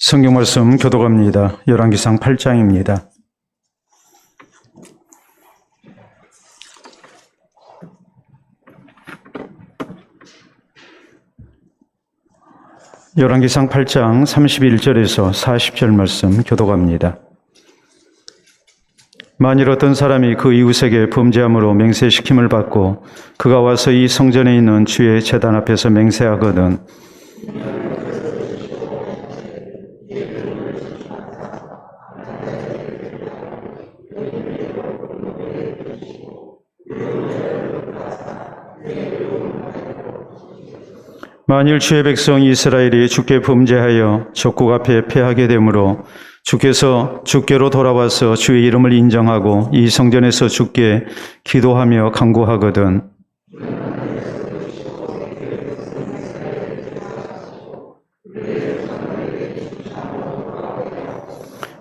성경 말씀 교독합니다. 열왕기상 8장입니다. 열왕기상 8장 31절에서 40절 말씀 교독합니다. 만일 어떤 사람이 그 이웃에게 범죄함으로 맹세시킴을 받고 그가 와서 이 성전에 있는 주의 제단 앞에서 맹세하거든 만일 주의 백성 이스라엘이 주께 범죄하여 적국 앞에 패하게 되므로 주께서 주께로 돌아와서 주의 이름을 인정하고 이 성전에서 주께 기도하며 간구하거든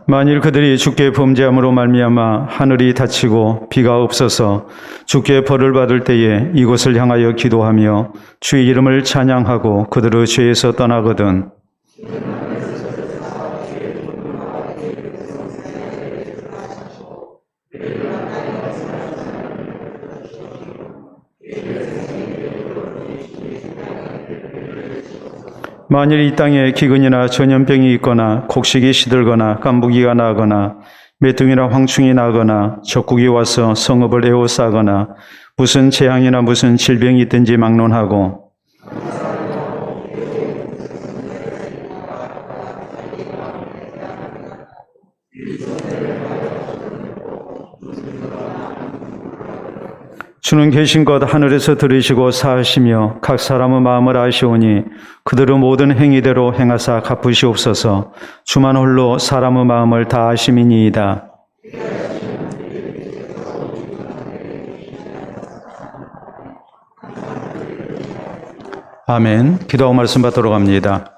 만일 그들이 주께 범죄함으로 말미암아 하늘이 닫히고 비가 없어서 주께 벌을 받을 때에 이곳을 향하여 기도하며 주의 이름을 찬양하고 그들의 죄에서 떠나거든 만일 이 땅에 기근이나 전염병이 있거나 곡식이 시들거나 깐부기가 나거나 메뚜기나 황충이 나거나 적국이 와서 성읍을 에워싸거나 무슨 재앙이나 무슨 질병이 있든지 막론하고 주는 계신 것 하늘에서 들으시고 사하시며 각 사람의 마음을 아시오니 그들의 모든 행위대로 행하사 갚으시옵소서. 주만 홀로 사람의 마음을 다 아심이니이다. 아멘. 기도하고 말씀 받도록 합니다.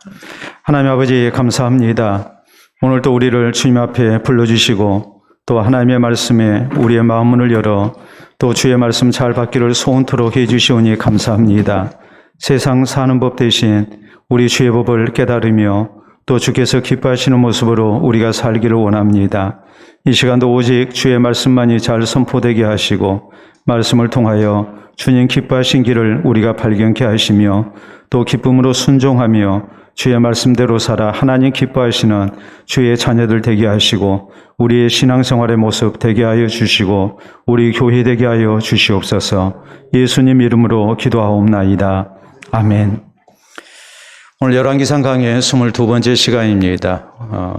하나님 아버지 감사합니다. 오늘도 우리를 주님 앞에 불러주시고 또 하나님의 말씀에 우리의 마음문을 열어 또 주의 말씀 잘 받기를 소원토록 해주시오니 감사합니다. 세상 사는 법 대신 우리 주의 법을 깨달으며 또 주께서 기뻐하시는 모습으로 우리가 살기를 원합니다. 이 시간도 오직 주의 말씀만이 잘 선포되게 하시고 말씀을 통하여 주님 기뻐하신 길을 우리가 발견케 하시며 또 기쁨으로 순종하며 주의 말씀대로 살아 하나님 기뻐하시는 주의 자녀들 되게 하시고 우리의 신앙생활의 모습 되게 하여 주시고 우리 교회 되게 하여 주시옵소서. 예수님 이름으로 기도하옵나이다. 아멘. 오늘 열왕기상 강의 22번째 시간입니다.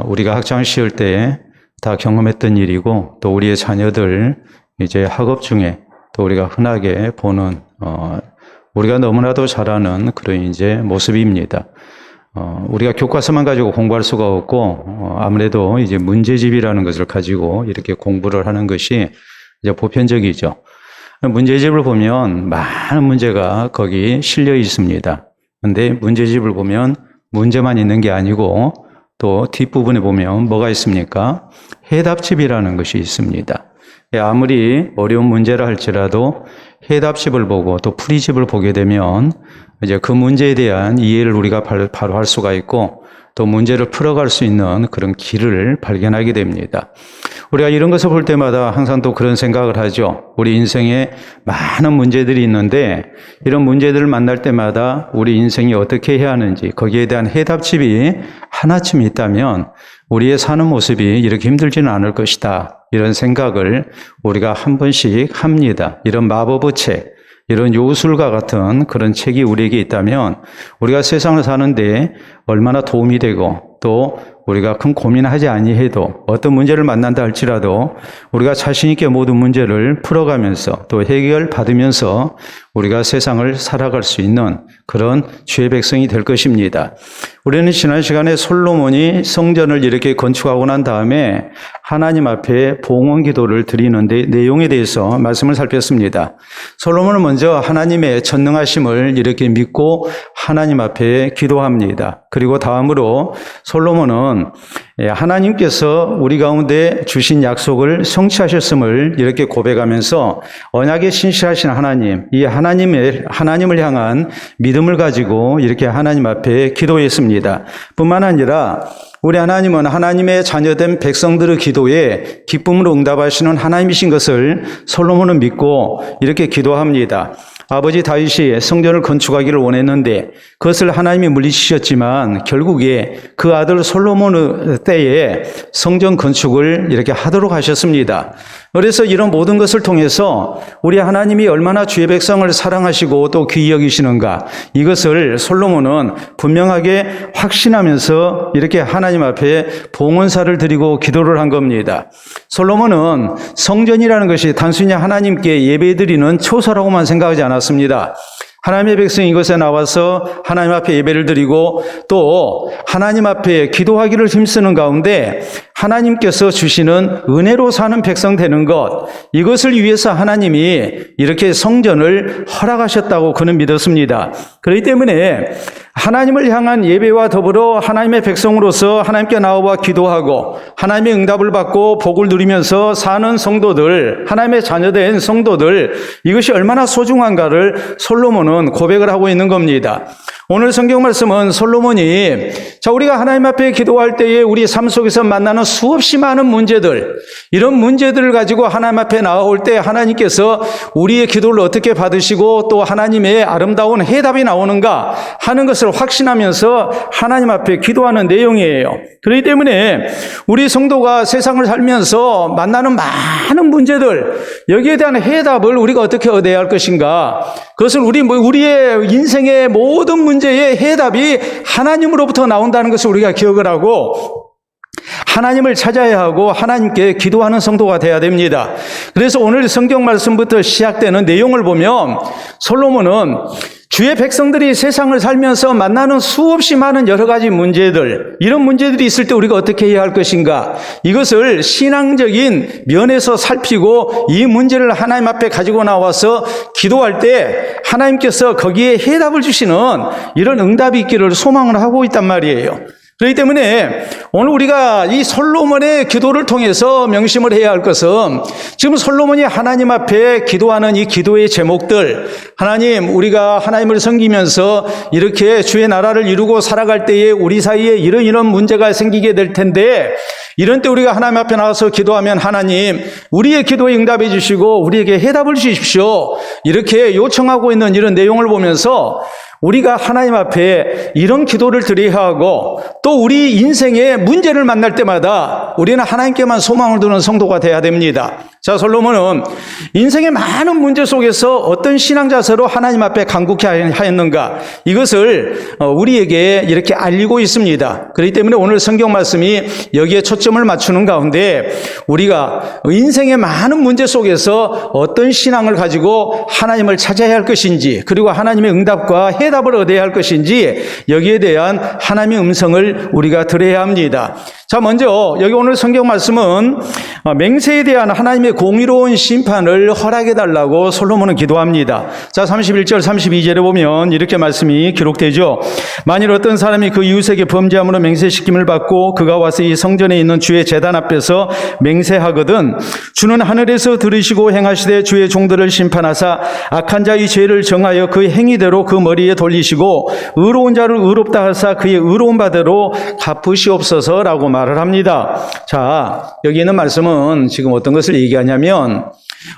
우리가 학창 시절 때 다 경험했던 일이고 또 우리의 자녀들 이제 학업 중에 또 우리가 흔하게 보는 우리가 너무나도 잘 아는 그런 이제 모습입니다. 우리가 교과서만 가지고 공부할 수가 없고 아무래도 이제 문제집이라는 것을 가지고 이렇게 공부를 하는 것이 이제 보편적이죠. 문제집을 보면 많은 문제가 거기 실려 있습니다. 그런데 문제집을 보면 문제만 있는 게 아니고 또 뒷부분에 보면 뭐가 있습니까? 해답집이라는 것이 있습니다. 아무리 어려운 문제라 할지라도 해답집을 보고 또 풀이집을 보게 되면 이제 그 문제에 대한 이해를 우리가 바로 할 수가 있고 또 문제를 풀어갈 수 있는 그런 길을 발견하게 됩니다. 우리가 이런 것을 볼 때마다 항상 또 그런 생각을 하죠. 우리 인생에 많은 문제들이 있는데 이런 문제들을 만날 때마다 우리 인생이 어떻게 해야 하는지 거기에 대한 해답집이 하나쯤 있다면 우리의 사는 모습이 이렇게 힘들지는 않을 것이다. 이런 생각을 우리가 한 번씩 합니다. 이런 마법의 책, 이런 요술과 같은 그런 책이 우리에게 있다면 우리가 세상을 사는데 얼마나 도움이 되고 또 우리가 큰 고민하지 아니해도 어떤 문제를 만난다 할지라도 우리가 자신 있게 모든 문제를 풀어가면서 또 해결받으면서 우리가 세상을 살아갈 수 있는 그런 주의 백성이 될 것입니다. 우리는 지난 시간에 솔로몬이 성전을 이렇게 건축하고 난 다음에 하나님 앞에 봉헌 기도를 드리는 내용에 대해서 말씀을 살폈습니다. 솔로몬은 먼저 하나님의 전능하심을 이렇게 믿고 하나님 앞에 기도합니다. 그리고 다음으로 솔로몬은 하나님께서 우리 가운데 주신 약속을 성취하셨음을 이렇게 고백하면서 언약에 신실하신 하나님, 이 하나님을 향한 믿음을 가지고 이렇게 하나님 앞에 기도했습니다. 뿐만 아니라 우리 하나님은 하나님의 자녀된 백성들의 기도에 기쁨으로 응답하시는 하나님이신 것을 솔로몬은 믿고 이렇게 기도합니다. 아버지 다윗이 성전을 건축하기를 원했는데 그것을 하나님이 물리치셨지만 결국에 그 아들 솔로몬의 때에 성전 건축을 이렇게 하도록 하셨습니다. 그래서 이런 모든 것을 통해서 우리 하나님이 얼마나 주의 백성을 사랑하시고 또 귀히 여기시는가, 이것을 솔로몬은 분명하게 확신하면서 이렇게 하나님 앞에 봉헌사를 드리고 기도를 한 겁니다. 솔로몬은 성전이라는 것이 단순히 하나님께 예배드리는 초소라고만 생각하지 않았습니다. 하나님의 백성이 이곳에 나와서 하나님 앞에 예배를 드리고 또 하나님 앞에 기도하기를 힘쓰는 가운데 하나님께서 주시는 은혜로 사는 백성 되는 것, 이것을 위해서 하나님이 이렇게 성전을 허락하셨다고 그는 믿었습니다. 그렇기 때문에 하나님을 향한 예배와 더불어 하나님의 백성으로서 하나님께 나와 기도하고 하나님의 응답을 받고 복을 누리면서 사는 성도들, 하나님의 자녀된 성도들, 이것이 얼마나 소중한가를 솔로몬은 고백을 하고 있는 겁니다. 오늘 성경 말씀은 솔로몬이 우리가 하나님 앞에 기도할 때에 우리 삶 속에서 만나는 수없이 많은 문제들, 이런 문제들을 가지고 하나님 앞에 나올 때 하나님께서 우리의 기도를 어떻게 받으시고 또 하나님의 아름다운 해답이 나오는가 하는 것을 확신하면서 하나님 앞에 기도하는 내용이에요. 그렇기 때문에 우리 성도가 세상을 살면서 만나는 많은 문제들, 여기에 대한 해답을 우리가 어떻게 얻어야 할 것인가, 그것을 우리의 인생의 모든 문제의 해답이 하나님으로부터 나온다는 것을 우리가 기억을 하고 하나님을 찾아야 하고 하나님께 기도하는 성도가 되어야 됩니다. 그래서 오늘 성경 말씀부터 시작되는 내용을 보면 솔로몬은 주의 백성들이 세상을 살면서 만나는 수없이 많은 여러 가지 문제들, 이런 문제들이 있을 때 우리가 어떻게 해야 할 것인가, 이것을 신앙적인 면에서 살피고 이 문제를 하나님 앞에 가지고 나와서 기도할 때 하나님께서 거기에 해답을 주시는 이런 응답이 있기를 소망을 하고 있단 말이에요. 그렇기 때문에 오늘 우리가 이 솔로몬의 기도를 통해서 명심을 해야 할 것은, 지금 솔로몬이 하나님 앞에 기도하는 이 기도의 제목들, 하나님, 우리가 하나님을 섬기면서 이렇게 주의 나라를 이루고 살아갈 때에 우리 사이에 이런 문제가 생기게 될 텐데, 이런 때 우리가 하나님 앞에 나와서 기도하면 하나님, 우리의 기도에 응답해 주시고 우리에게 해답을 주십시오, 이렇게 요청하고 있는 이런 내용을 보면서 우리가 하나님 앞에 이런 기도를 드려야 하고, 또 우리 인생의 문제를 만날 때마다 우리는 하나님께만 소망을 두는 성도가 되어야 됩니다. 자, 솔로몬은 인생의 많은 문제 속에서 어떤 신앙 자세로 하나님 앞에 간구케 하였는가, 이것을 우리에게 이렇게 알리고 있습니다. 그렇기 때문에 오늘 성경 말씀이 여기에 초점을 맞추는 가운데 우리가 인생의 많은 문제 속에서 어떤 신앙을 가지고 하나님을 찾아야 할 것인지, 그리고 하나님의 응답과 해답을 얻어야 할 것인지, 여기에 대한 하나님의 음성을 우리가 들어야 합니다. 자, 먼저 여기 오늘 성경 말씀은 맹세에 대한 하나님의 공의로운 심판을 허락해 달라고 솔로몬은 기도합니다. 자, 31절 32절에 보면 이렇게 말씀이 기록되죠. 만일 어떤 사람이 그 이웃에게 범죄함으로 맹세시킴을 받고 그가 와서 이 성전에 있는 주의 제단 앞에서 맹세하거든 주는 하늘에서 들으시고 행하시되 주의 종들을 심판하사 악한 자의 죄를 정하여 그 행위대로 그 머리에 돌리시고 의로운 자를 의롭다 하사 그의 의로운 바대로 갚으시옵소서라고 말을 합니다. 자, 여기 있는 말씀은 지금 어떤 것을 얘기하냐면,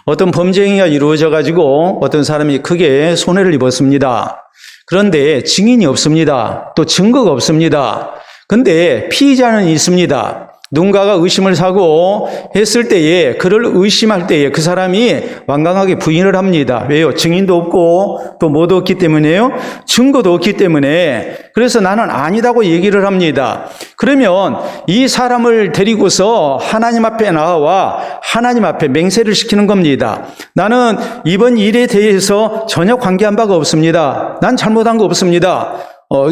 어떤 범죄 행위가 이루어져 가지고 어떤 사람이 크게 손해를 입었습니다. 그런데 증인이 없습니다. 또 증거가 없습니다. 근데 피의자는 있습니다. 누군가가 의심을 사고 했을 때에, 그를 의심할 때에 그 사람이 완강하게 부인을 합니다. 왜요? 증인도 없고 또 뭐도 없기 때문에요? 증거도 없기 때문에. 그래서 나는 아니다고 얘기를 합니다. 그러면 이 사람을 데리고서 하나님 앞에 나와 하나님 앞에 맹세를 시키는 겁니다. 나는 이번 일에 대해서 전혀 관계한 바가 없습니다. 난 잘못한 거 없습니다.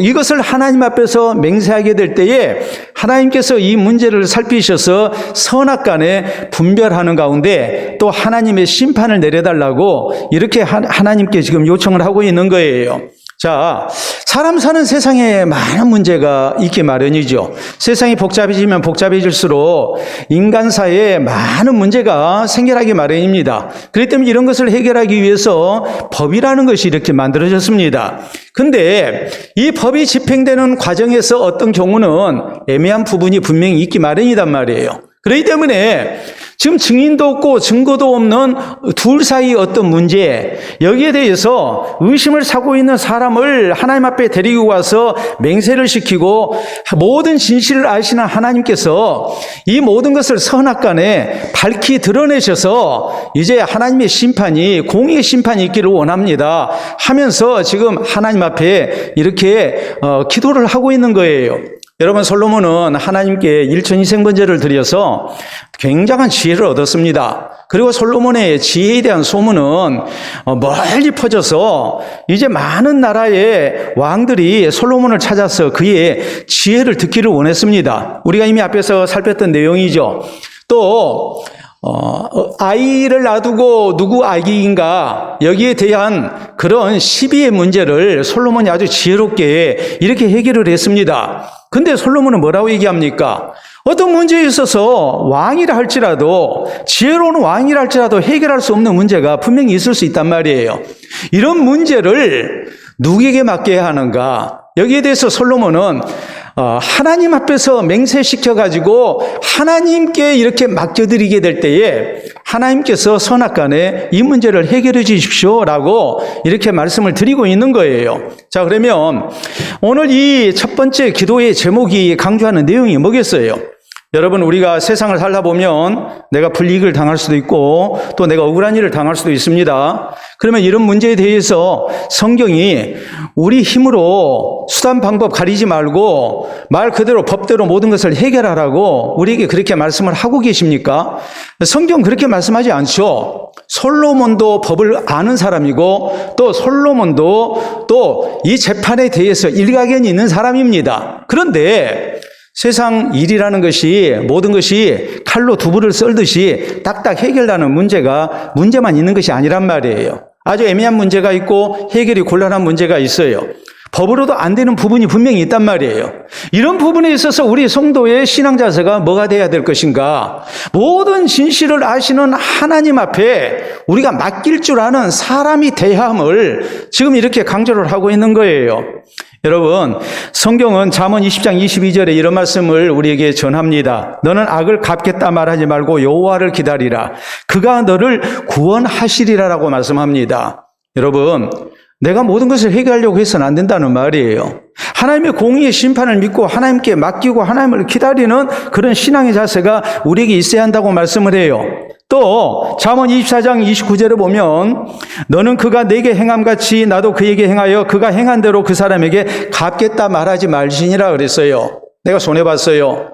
이것을 하나님 앞에서 맹세하게 될 때에 하나님께서 이 문제를 살피셔서 선악간에 분별하는 가운데 또 하나님의 심판을 내려달라고 이렇게 하나님께 지금 요청을 하고 있는 거예요. 자, 사람 사는 세상에 많은 문제가 있기 마련이죠. 세상이 복잡해지면 복잡해질수록 인간사에 많은 문제가 생겨나기 마련입니다. 그렇기 때문에 이런 것을 해결하기 위해서 법이라는 것이 이렇게 만들어졌습니다. 근데 이 법이 집행되는 과정에서 어떤 경우는 애매한 부분이 분명히 있기 마련이단 말이에요. 그렇기 때문에 지금 증인도 없고 증거도 없는 둘 사이 어떤 문제, 여기에 대해서 의심을 사고 있는 사람을 하나님 앞에 데리고 와서 맹세를 시키고 모든 진실을 아시는 하나님께서 이 모든 것을 선악간에 밝히 드러내셔서 이제 하나님의 심판이, 공의의 심판이 있기를 원합니다 하면서 지금 하나님 앞에 이렇게 기도를 하고 있는 거예요. 여러분, 솔로몬은 하나님께 일천이생번제를 드려서 굉장한 지혜를 얻었습니다. 그리고 솔로몬의 지혜에 대한 소문은 멀리 퍼져서 이제 많은 나라의 왕들이 솔로몬을 찾아서 그의 지혜를 듣기를 원했습니다. 우리가 이미 앞에서 살폈던 내용이죠. 또 아이를 놔두고 누구 아기인가, 여기에 대한 그런 시비의 문제를 솔로몬이 아주 지혜롭게 이렇게 해결을 했습니다. 근데 솔로몬은 뭐라고 얘기합니까? 어떤 문제에 있어서 왕이라 할지라도, 지혜로운 왕이라 할지라도 해결할 수 없는 문제가 분명히 있을 수 있단 말이에요. 이런 문제를 누구에게 맡겨야 하는가? 여기에 대해서 솔로몬은 하나님 앞에서 맹세시켜가지고 하나님께 이렇게 맡겨드리게 될 때에 하나님께서 선악간에 이 문제를 해결해 주십시오라고 이렇게 말씀을 드리고 있는 거예요. 자, 그러면 오늘 이 첫 번째 기도의 제목이 강조하는 내용이 뭐겠어요? 여러분, 우리가 세상을 살다 보면 내가 불이익을 당할 수도 있고 또 내가 억울한 일을 당할 수도 있습니다. 그러면 이런 문제에 대해서 성경이 우리 힘으로 수단 방법 가리지 말고 말 그대로 법대로 모든 것을 해결하라고 우리에게 그렇게 말씀을 하고 계십니까? 성경은 그렇게 말씀하지 않죠. 솔로몬도 법을 아는 사람이고 또 솔로몬도 또 이 재판에 대해서 일가견이 있는 사람입니다. 그런데 세상 일이라는 것이 모든 것이 칼로 두부를 썰듯이 딱딱 해결되는 문제만 있는 것이 아니란 말이에요. 아주 애매한 문제가 있고 해결이 곤란한 문제가 있어요. 법으로도 안 되는 부분이 분명히 있단 말이에요. 이런 부분에 있어서 우리 성도의 신앙 자세가 뭐가 돼야 될 것인가? 모든 진실을 아시는 하나님 앞에 우리가 맡길 줄 아는 사람이 돼야 함을 지금 이렇게 강조를 하고 있는 거예요. 여러분, 성경은 잠언 20장 22절에 이런 말씀을 우리에게 전합니다. 너는 악을 갚겠다 말하지 말고 여호와를 기다리라. 그가 너를 구원하시리라라고 말씀합니다. 여러분, 내가 모든 것을 해결하려고 해서는 안 된다는 말이에요. 하나님의 공의의 심판을 믿고 하나님께 맡기고 하나님을 기다리는 그런 신앙의 자세가 우리에게 있어야 한다고 말씀을 해요. 또 잠언 24장 29절에 보면 너는 그가 내게 행함같이 나도 그에게 행하여 그가 행한 대로 그 사람에게 갚겠다 말하지 말지니라 그랬어요. 내가 손해봤어요.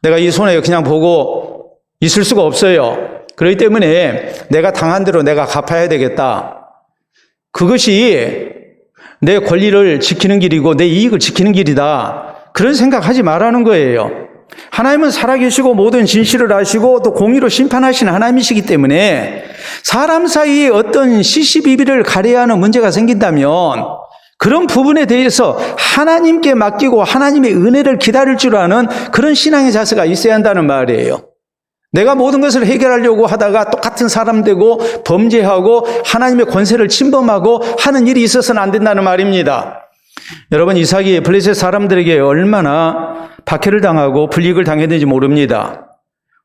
내가 이 손해 그냥 보고 있을 수가 없어요. 그렇기 때문에 내가 당한 대로 내가 갚아야 되겠다. 그것이 내 권리를 지키는 길이고 내 이익을 지키는 길이다. 그런 생각하지 말라는 거예요. 하나님은 살아계시고 모든 진실을 아시고 또 공의로 심판하시는 하나님이시기 때문에 사람 사이에 어떤 시시비비를 가려야 하는 문제가 생긴다면 그런 부분에 대해서 하나님께 맡기고 하나님의 은혜를 기다릴 줄 아는 그런 신앙의 자세가 있어야 한다는 말이에요. 내가 모든 것을 해결하려고 하다가 똑같은 사람 되고 범죄하고 하나님의 권세를 침범하고 하는 일이 있어서는 안 된다는 말입니다. 여러분, 이삭이 블레셋 사람들에게 얼마나 박해를 당하고 불이익을 당했는지 모릅니다.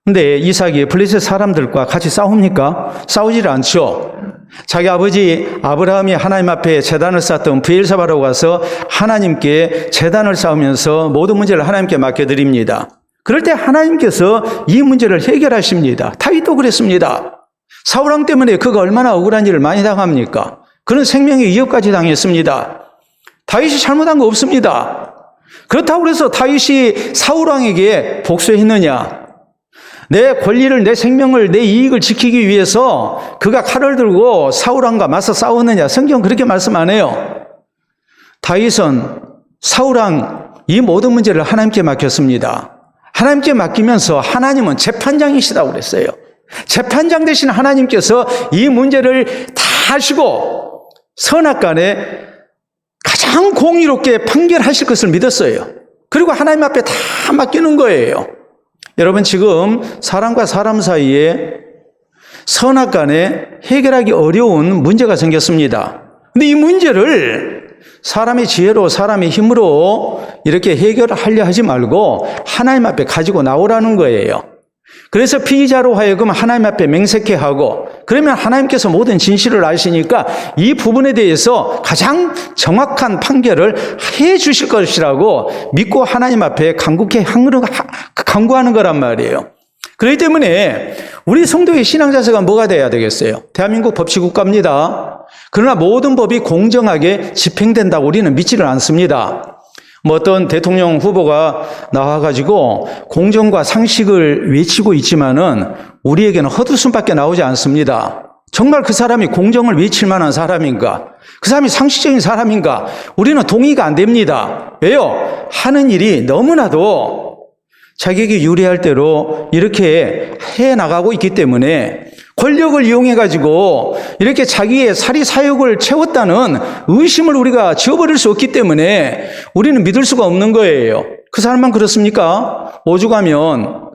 근데 이삭이 블레셋 사람들과 같이 싸웁니까? 싸우질 않죠. 자기 아버지 아브라함이 하나님 앞에 제단을 쌓던 브엘사바로 가서 하나님께 제단을 쌓으면서 모든 문제를 하나님께 맡겨드립니다. 그럴 때 하나님께서 이 문제를 해결하십니다. 다윗도 그랬습니다. 사울왕 때문에 그가 얼마나 억울한 일을 많이 당합니까? 그런 생명의 위협까지 당했습니다. 다윗이 잘못한 거 없습니다. 그렇다고 해서 다윗이 사울왕에게 복수했느냐? 내 권리를, 내 생명을, 내 이익을 지키기 위해서 그가 칼을 들고 사울왕과 맞서 싸웠느냐? 성경은 그렇게 말씀 안 해요. 다윗은 사울왕 이 모든 문제를 하나님께 맡겼습니다. 하나님께 맡기면서 하나님은 재판장이시다고 그랬어요. 재판장 되신 하나님께서 이 문제를 다 하시고 선악간에 가장 공의롭게 판결하실 것을 믿었어요. 그리고 하나님 앞에 다 맡기는 거예요. 여러분, 지금 사람과 사람 사이에 선악간에 해결하기 어려운 문제가 생겼습니다. 근데 이 문제를 사람의 지혜로, 사람의 힘으로 이렇게 해결하려 하지 말고 하나님 앞에 가지고 나오라는 거예요. 그래서 피의자로 하여금 하나님 앞에 맹세케 하고, 그러면 하나님께서 모든 진실을 아시니까 이 부분에 대해서 가장 정확한 판결을 해 주실 것이라고 믿고 하나님 앞에 간곡히 간구하는 거란 말이에요. 그렇기 때문에 우리 성도의 신앙 자세가 뭐가 돼야 되겠어요? 대한민국 법치국가입니다. 그러나 모든 법이 공정하게 집행된다고 우리는 믿지를 않습니다. 어떤 대통령 후보가 나와가지고 공정과 상식을 외치고 있지만은 우리에게는 헛웃음밖에 나오지 않습니다. 정말 그 사람이 공정을 외칠 만한 사람인가? 그 사람이 상식적인 사람인가? 우리는 동의가 안 됩니다. 왜요? 하는 일이 너무나도 자기에게 유리할 대로 이렇게 해나가고 있기 때문에 권력을 이용해가지고 이렇게 자기의 사리 사욕을 채웠다는 의심을 우리가 지워버릴 수 없기 때문에 우리는 믿을 수가 없는 거예요. 그 사람만 그렇습니까? 오죽하면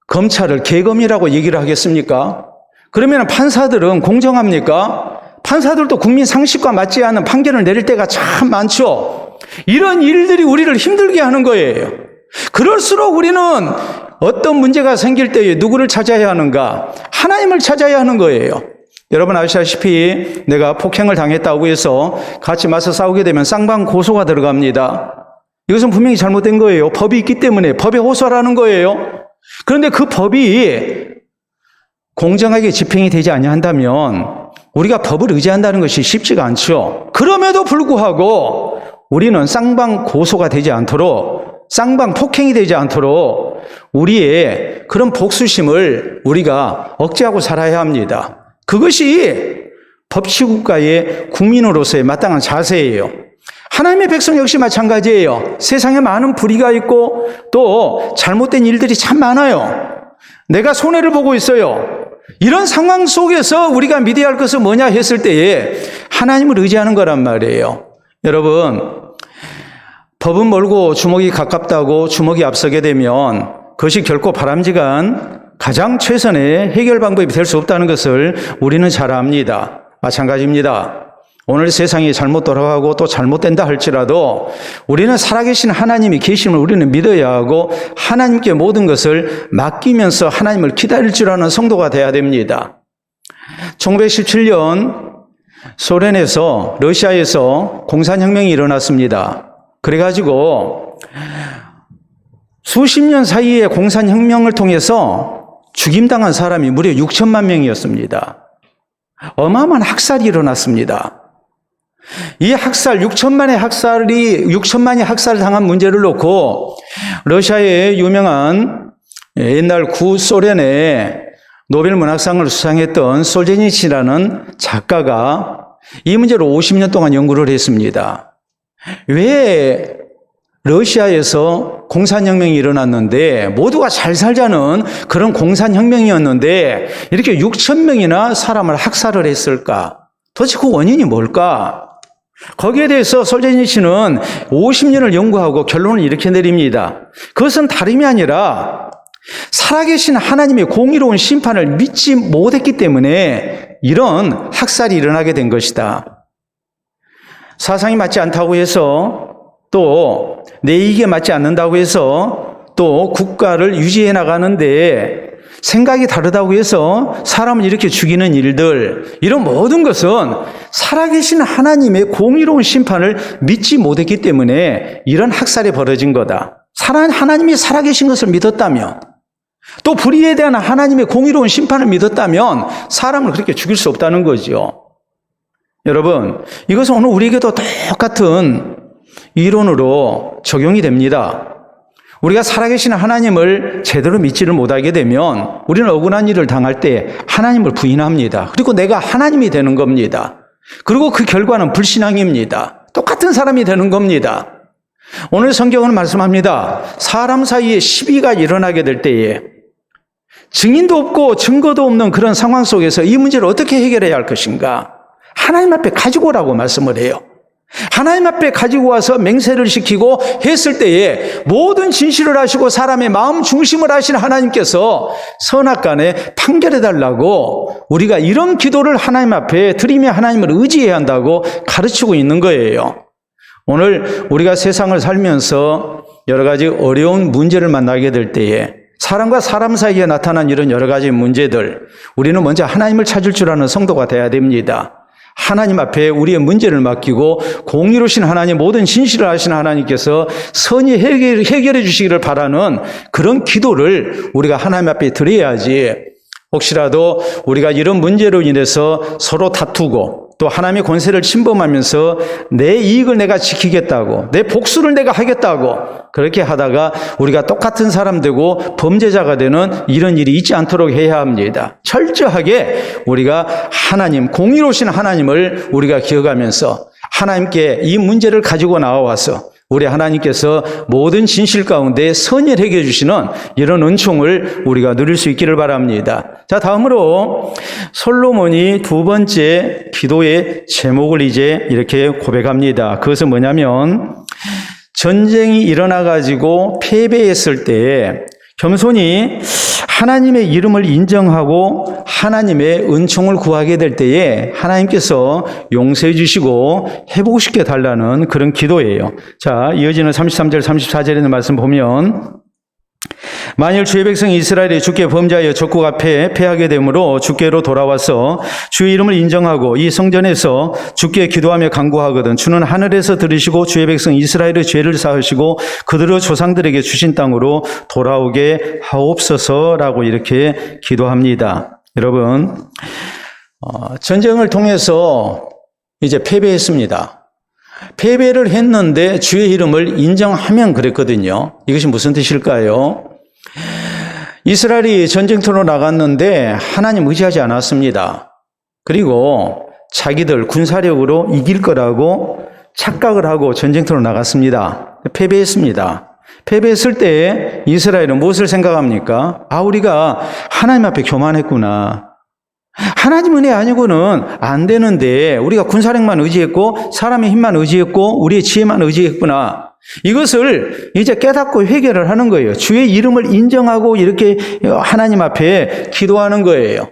검찰을 계검이라고 얘기를 하겠습니까? 그러면 판사들은 공정합니까? 판사들도 국민 상식과 맞지 않는 판결을 내릴 때가 참 많죠. 이런 일들이 우리를 힘들게 하는 거예요. 그럴수록 우리는 어떤 문제가 생길 때에 누구를 찾아야 하는가? 하나님을 찾아야 하는 거예요. 여러분 아시다시피 내가 폭행을 당했다고 해서 같이 맞서 싸우게 되면 쌍방 고소가 들어갑니다. 이것은 분명히 잘못된 거예요. 법이 있기 때문에 법에 호소하라는 거예요. 그런데 그 법이 공정하게 집행이 되지 아니한다면 우리가 법을 의지한다는 것이 쉽지가 않죠. 그럼에도 불구하고 우리는 쌍방 고소가 되지 않도록, 쌍방 폭행이 되지 않도록 우리의 그런 복수심을 우리가 억제하고 살아야 합니다. 그것이 법치국가의 국민으로서의 마땅한 자세예요. 하나님의 백성 역시 마찬가지예요. 세상에 많은 불의가 있고 또 잘못된 일들이 참 많아요. 내가 손해를 보고 있어요. 이런 상황 속에서 우리가 믿어야 할 것은 뭐냐 했을 때에 하나님을 의지하는 거란 말이에요. 여러분, 법은 멀고 주먹이 가깝다고 주먹이 앞서게 되면 그것이 결코 바람직한 가장 최선의 해결 방법이 될 수 없다는 것을 우리는 잘 압니다. 마찬가지입니다. 오늘 세상이 잘못 돌아가고 또 잘못된다 할지라도 우리는 살아계신 하나님이 계심을 우리는 믿어야 하고 하나님께 모든 것을 맡기면서 하나님을 기다릴 줄 아는 성도가 돼야 됩니다. 1917년 소련에서, 러시아에서 공산혁명이 일어났습니다. 그래가지고 수십 년 사이에 공산혁명을 통해서 죽임당한 사람이 무려 6천만 명이었습니다. 어마어마한 학살이 일어났습니다. 이 학살, 6천만이 학살당한 문제를 놓고 러시아의 유명한 옛날 구소련의 노벨 문학상을 수상했던 솔제니치라는 작가가 이 문제로 50년 동안 연구를 했습니다. 왜 러시아에서 공산혁명이 일어났는데 모두가 잘 살자는 그런 공산혁명이었는데 이렇게 6천 명이나 사람을 학살을 했을까? 도대체 그 원인이 뭘까? 거기에 대해서 솔제니치는 50년을 연구하고 결론을 이렇게 내립니다. 그것은 다름이 아니라 살아계신 하나님의 공의로운 심판을 믿지 못했기 때문에 이런 학살이 일어나게 된 것이다. 사상이 맞지 않다고 해서 또 내 이익에 맞지 않는다고 해서 또 국가를 유지해 나가는데 생각이 다르다고 해서 사람을 이렇게 죽이는 일들, 이런 모든 것은 살아계신 하나님의 공의로운 심판을 믿지 못했기 때문에 이런 학살이 벌어진 거다. 하나님이 살아계신 것을 믿었다면, 또 불의에 대한 하나님의 공의로운 심판을 믿었다면 사람을 그렇게 죽일 수 없다는 거죠. 여러분, 이것은 오늘 우리에게도 똑같은 이론으로 적용이 됩니다. 우리가 살아계신 하나님을 제대로 믿지를 못하게 되면 우리는 억울한 일을 당할 때 하나님을 부인합니다. 그리고 내가 하나님이 되는 겁니다. 그리고 그 결과는 불신앙입니다. 똑같은 사람이 되는 겁니다. 오늘 성경은 말씀합니다. 사람 사이에 시비가 일어나게 될 때에 증인도 없고 증거도 없는 그런 상황 속에서 이 문제를 어떻게 해결해야 할 것인가? 하나님 앞에 가지고 오라고 말씀을 해요. 하나님 앞에 가지고 와서 맹세를 시키고 했을 때에 모든 진실을 아시고 사람의 마음 중심을 아시는 하나님께서 선악간에 판결해달라고 우리가 이런 기도를 하나님 앞에 드리며 하나님을 의지해야 한다고 가르치고 있는 거예요. 오늘 우리가 세상을 살면서 여러 가지 어려운 문제를 만나게 될 때에 사람과 사람 사이에 나타난 이런 여러 가지 문제들, 우리는 먼저 하나님을 찾을 줄 아는 성도가 돼야 됩니다. 하나님 앞에 우리의 문제를 맡기고 공의로우신 하나님, 모든 진실을 아시는 하나님께서 선히 해결해 주시기를 바라는 그런 기도를 우리가 하나님 앞에 드려야지, 혹시라도 우리가 이런 문제로 인해서 서로 다투고 또 하나님의 권세를 침범하면서 내 이익을 내가 지키겠다고, 내 복수를 내가 하겠다고 그렇게 하다가 우리가 똑같은 사람 되고 범죄자가 되는 이런 일이 있지 않도록 해야 합니다. 철저하게 우리가 하나님, 공의로우신 하나님을 우리가 기억하면서 하나님께 이 문제를 가지고 나와서 우리 하나님께서 모든 진실 가운데 선을 해결해 주시는 이런 은총을 우리가 누릴 수 있기를 바랍니다. 자, 다음으로 솔로몬이 두 번째 기도의 제목을 이제 이렇게 고백합니다. 그것은 뭐냐면, 전쟁이 일어나가지고 패배했을 때 겸손히 하나님의 이름을 인정하고 하나님의 은총을 구하게 될 때에 하나님께서 용서해 주시고 회복시켜 달라는 그런 기도예요. 자, 이어지는 33절 34절에 있는 말씀 보면, 만일 주의 백성 이스라엘이 주께 범죄하여 적국 앞에 패하게 되므로 주께로 돌아와서 주의 이름을 인정하고 이 성전에서 주께 기도하며 간구하거든 주는 하늘에서 들으시고 주의 백성 이스라엘의 죄를 사하시고 그들의 조상들에게 주신 땅으로 돌아오게 하옵소서라고 이렇게 기도합니다. 여러분, 전쟁을 통해서 이제 패배했습니다. 패배를 했는데 주의 이름을 인정하면 그랬거든요. 이것이 무슨 뜻일까요? 이스라엘이 전쟁터로 나갔는데 하나님 의지하지 않았습니다. 그리고 자기들 군사력으로 이길 거라고 착각을 하고 전쟁터로 나갔습니다. 패배했습니다. 패배했을 때 이스라엘은 무엇을 생각합니까? 우리가 하나님 앞에 교만했구나. 하나님 은혜 아니고는 안 되는데 우리가 군사력만 의지했고 사람의 힘만 의지했고 우리의 지혜만 의지했구나. 이것을 이제 깨닫고 회개를 하는 거예요. 주의 이름을 인정하고 이렇게 하나님 앞에 기도하는 거예요.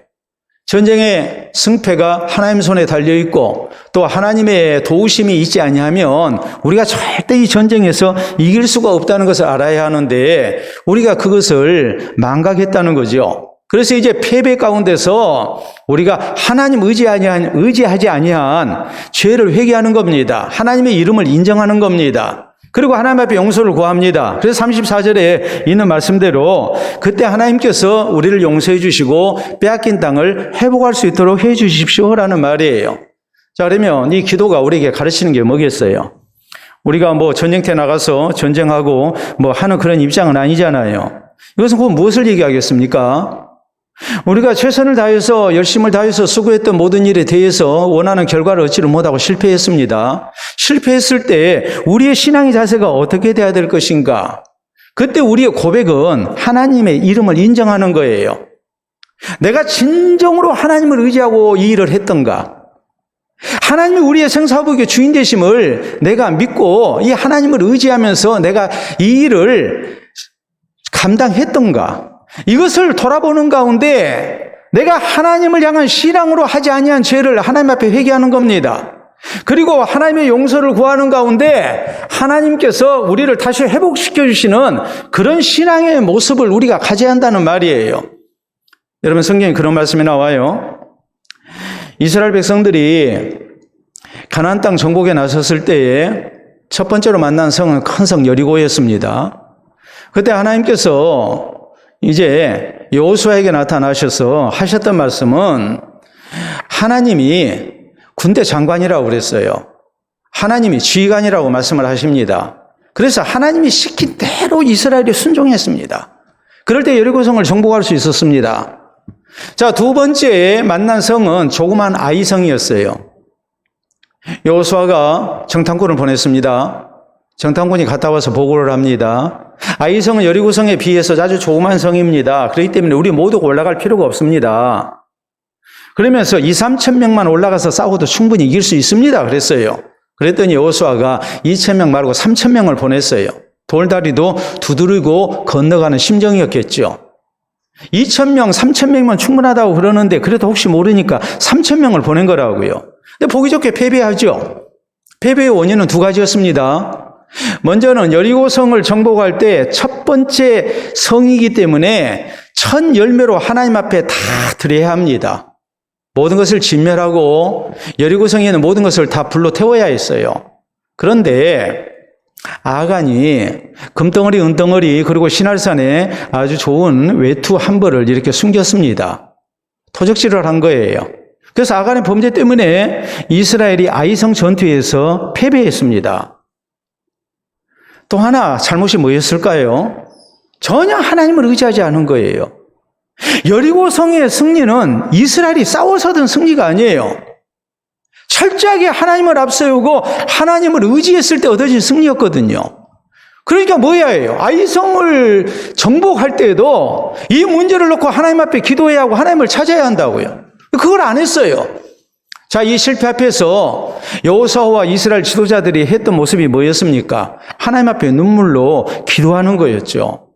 전쟁의 승패가 하나님 손에 달려있고 또 하나님의 도우심이 있지 아니하면 우리가 절대 이 전쟁에서 이길 수가 없다는 것을 알아야 하는데 우리가 그것을 망각했다는 거죠. 그래서 이제 패배 가운데서 우리가 하나님 의지하지 아니한 죄를 회개하는 겁니다. 하나님의 이름을 인정하는 겁니다. 그리고 하나님 앞에 용서를 구합니다. 그래서 34절에 있는 말씀대로 그때 하나님께서 우리를 용서해 주시고 빼앗긴 땅을 회복할 수 있도록 해 주십시오라는 말이에요. 자, 그러면 이 기도가 우리에게 가르치는 게 뭐겠어요? 우리가 전쟁터에 나가서 전쟁하고 하는 그런 입장은 아니잖아요. 이것은 곧 무엇을 얘기하겠습니까? 우리가 최선을 다해서 열심을 다해서 수고했던 모든 일에 대해서 원하는 결과를 얻지를 못하고 실패했습니다. 실패했을 때 우리의 신앙의 자세가 어떻게 돼야 될 것인가? 그때 우리의 고백은 하나님의 이름을 인정하는 거예요. 내가 진정으로 하나님을 의지하고 이 일을 했던가? 하나님이 우리의 생사복의 주인 되심을 내가 믿고 이 하나님을 의지하면서 내가 이 일을 감당했던가? 이것을 돌아보는 가운데 내가 하나님을 향한 신앙으로 하지 아니한 죄를 하나님 앞에 회개하는 겁니다. 그리고 하나님의 용서를 구하는 가운데 하나님께서 우리를 다시 회복시켜 주시는 그런 신앙의 모습을 우리가 가져야 한다는 말이에요. 여러분, 성경에 그런 말씀이 나와요. 이스라엘 백성들이 가나안 땅 정복에 나섰을 때에 첫 번째로 만난 성은 큰 성 여리고였습니다. 그때 하나님께서 이제 여호수아에게 나타나셔서 하셨던 말씀은 하나님이 군대 장관이라고 그랬어요. 하나님이 지휘관이라고 말씀을 하십니다. 그래서 하나님이 시킨 대로 이스라엘이 순종했습니다. 그럴 때 여리고성을 정복할 수 있었습니다. 자, 두 번째 만난 성은 조그만 아이성이었어요. 여호수아가 정탐꾼을 보냈습니다. 정탐꾼이 갔다 와서 보고를 합니다. 아이성은 여리고성에 비해서 아주 조그만 성입니다. 그렇기 때문에 우리 모두가 올라갈 필요가 없습니다. 그러면서 2, 3천 명만 올라가서 싸워도 충분히 이길 수 있습니다. 그랬어요. 그랬더니 여호수아가 2,000명 말고 3,000명을 보냈어요. 돌다리도 두드리고 건너가는 심정이었겠죠. 2,000명, 3,000명이면 충분하다고 그러는데 그래도 혹시 모르니까 3,000명을 보낸 거라고요. 근데 보기 좋게 패배하죠. 패배의 원인은 두 가지였습니다. 먼저는 여리고성을 정복할 때 첫 번째 성이기 때문에 첫 열매로 하나님 앞에 다 드려야 합니다. 모든 것을 진멸하고 여리고성에는 모든 것을 다 불로 태워야 했어요. 그런데 아간이 금덩어리, 은덩어리 그리고 시날산에 아주 좋은 외투 한 벌을 이렇게 숨겼습니다. 토적질을 한 거예요. 그래서 아간의 범죄 때문에 이스라엘이 아이성 전투에서 패배했습니다. 또 하나 잘못이 뭐였을까요? 전혀 하나님을 의지하지 않은 거예요. 여리고성의 승리는 이스라엘이 싸워서 얻은 승리가 아니에요. 철저하게 하나님을 앞세우고 하나님을 의지했을 때 얻어진 승리였거든요. 그러니까 뭐야 해요? 아이성을 정복할 때에도 이 문제를 놓고 하나님 앞에 기도해야 하고 하나님을 찾아야 한다고요. 그걸 안 했어요. 자, 이 실패 앞에서 여호수아와 이스라엘 지도자들이 했던 모습이 뭐였습니까? 하나님 앞에 눈물로 기도하는 거였죠.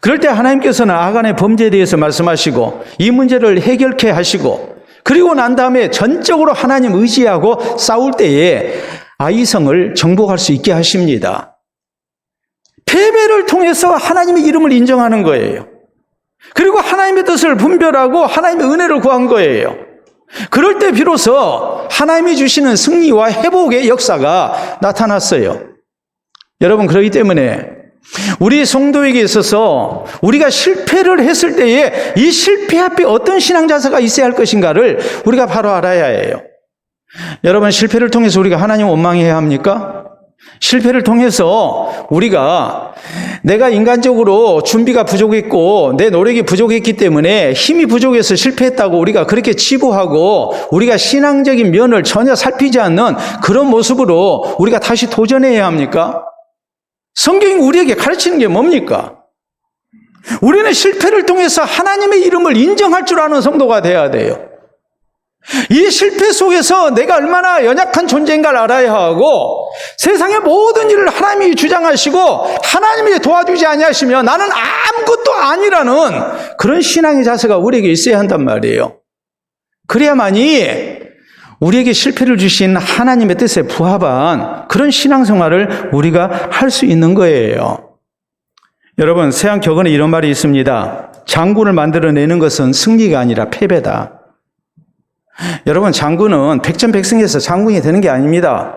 그럴 때 하나님께서는 아간의 범죄에 대해서 말씀하시고 이 문제를 해결케 하시고 그리고 난 다음에 전적으로 하나님 의지하고 싸울 때에 아이성을 정복할 수 있게 하십니다. 패배를 통해서 하나님의 이름을 인정하는 거예요. 그리고 하나님의 뜻을 분별하고 하나님의 은혜를 구한 거예요. 그럴 때 비로소 하나님이 주시는 승리와 회복의 역사가 나타났어요. 여러분, 그렇기 때문에 우리 성도에게 있어서 우리가 실패를 했을 때에 이 실패 앞에 어떤 신앙 자세가 있어야 할 것인가를 우리가 바로 알아야 해요. 여러분, 실패를 통해서 우리가 하나님 원망해야 합니까? 실패를 통해서 우리가 내가 인간적으로 준비가 부족했고 내 노력이 부족했기 때문에 힘이 부족해서 실패했다고 우리가 그렇게 치부하고 우리가 신앙적인 면을 전혀 살피지 않는 그런 모습으로 우리가 다시 도전해야 합니까? 성경이 우리에게 가르치는 게 뭡니까? 우리는 실패를 통해서 하나님의 이름을 인정할 줄 아는 성도가 돼야 돼요. 이 실패 속에서 내가 얼마나 연약한 존재인가를 알아야 하고 세상의 모든 일을 하나님이 주장하시고 하나님이 도와주지 아니하시면 나는 아무것도 아니라는 그런 신앙의 자세가 우리에게 있어야 한단 말이에요. 그래야만이 우리에게 실패를 주신 하나님의 뜻에 부합한 그런 신앙생활을 우리가 할 수 있는 거예요. 여러분, 세안격언에 이런 말이 있습니다. 장군을 만들어내는 것은 승리가 아니라 패배다. 여러분, 장군은 백전백승해서 장군이 되는 게 아닙니다.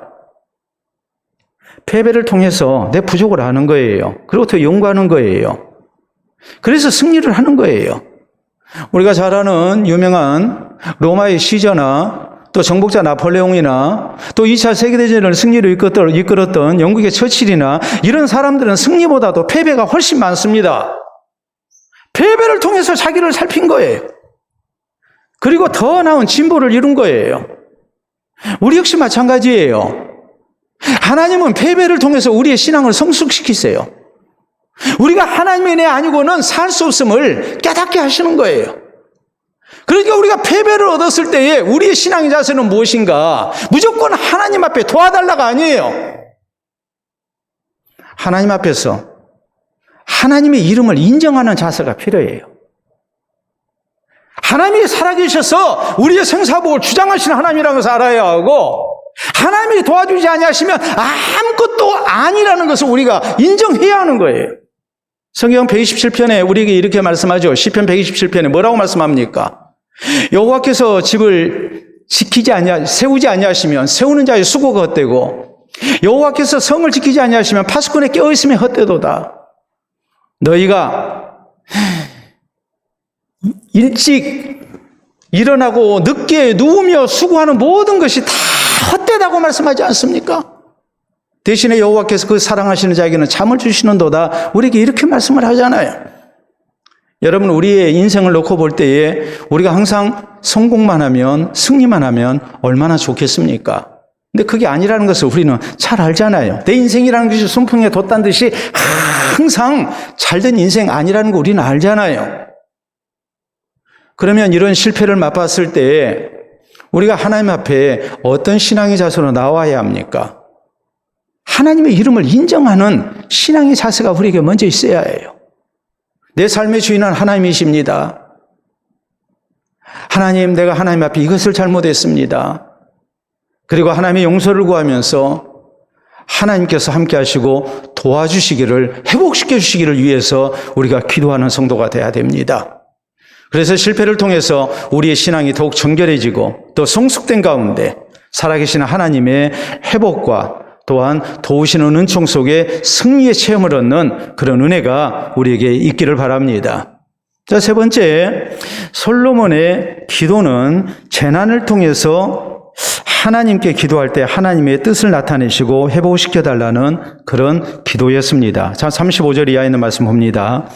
패배를 통해서 내 부족을 아는 거예요. 그리고 더 연구하는 거예요. 그래서 승리를 하는 거예요. 우리가 잘 아는 유명한 로마의 시저나 또 정복자 나폴레옹이나 또 2차 세계대전을 승리로 이끌었던 영국의 처칠이나 이런 사람들은 승리보다도 패배가 훨씬 많습니다. 패배를 통해서 자기를 살핀 거예요. 그리고 더 나은 진보를 이룬 거예요. 우리 역시 마찬가지예요. 하나님은 패배를 통해서 우리의 신앙을 성숙시키세요. 우리가 하나님의 은혜 아니고는 살 수 없음을 깨닫게 하시는 거예요. 그러니까 우리가 패배를 얻었을 때에 우리의 신앙의 자세는 무엇인가? 무조건 하나님 앞에 도와달라가 아니에요. 하나님 앞에서 하나님의 이름을 인정하는 자세가 필요해요. 하나님이 살아계셔서 우리의 생사복을 주장하시는 하나님이라는 것을 알아야 하고 하나님이 도와주지 아니하시면 아무것도 아니라는 것을 우리가 인정해야 하는 거예요. 성경 127편에 우리에게 이렇게 말씀하죠. 시편 127편에 뭐라고 말씀합니까? 여호와께서 집을 세우지 아니하시면 세우는 자의 수고가 헛되고 여호와께서 성을 지키지 아니하시면 파수꾼의 깨어있음이 헛되도다. 너희가 일찍 일어나고 늦게 누우며 수고하는 모든 것이 다 헛되다고 말씀하지 않습니까? 대신에 여호와께서 그 사랑하시는 자에게는 잠을 주시는도다. 우리에게 이렇게 말씀을 하잖아요. 여러분, 우리의 인생을 놓고 볼 때에 우리가 항상 성공만 하면 승리만 하면 얼마나 좋겠습니까? 근데 그게 아니라는 것을 우리는 잘 알잖아요. 내 인생이라는 것이 순풍에 돛단 듯이 항상 잘된 인생 아니라는 거 우리는 알잖아요. 그러면 이런 실패를 맛봤을 때 우리가 하나님 앞에 어떤 신앙의 자세로 나와야 합니까? 하나님의 이름을 인정하는 신앙의 자세가 우리에게 먼저 있어야 해요. 내 삶의 주인은 하나님이십니다. 하나님, 내가 하나님 앞에 이것을 잘못했습니다. 그리고 하나님의 용서를 구하면서 하나님께서 함께 하시고 도와주시기를, 회복시켜 주시기를 위해서 우리가 기도하는 성도가 돼야 됩니다. 그래서 실패를 통해서 우리의 신앙이 더욱 정결해지고 또 성숙된 가운데 살아계신 하나님의 회복과 또한 도우시는 은총 속에 승리의 체험을 얻는 그런 은혜가 우리에게 있기를 바랍니다. 자, 세 번째, 솔로몬의 기도는 재난을 통해서 하나님께 기도할 때 하나님의 뜻을 나타내시고 회복시켜달라는 그런 기도였습니다. 자, 35절 이하에 있는 말씀 봅니다.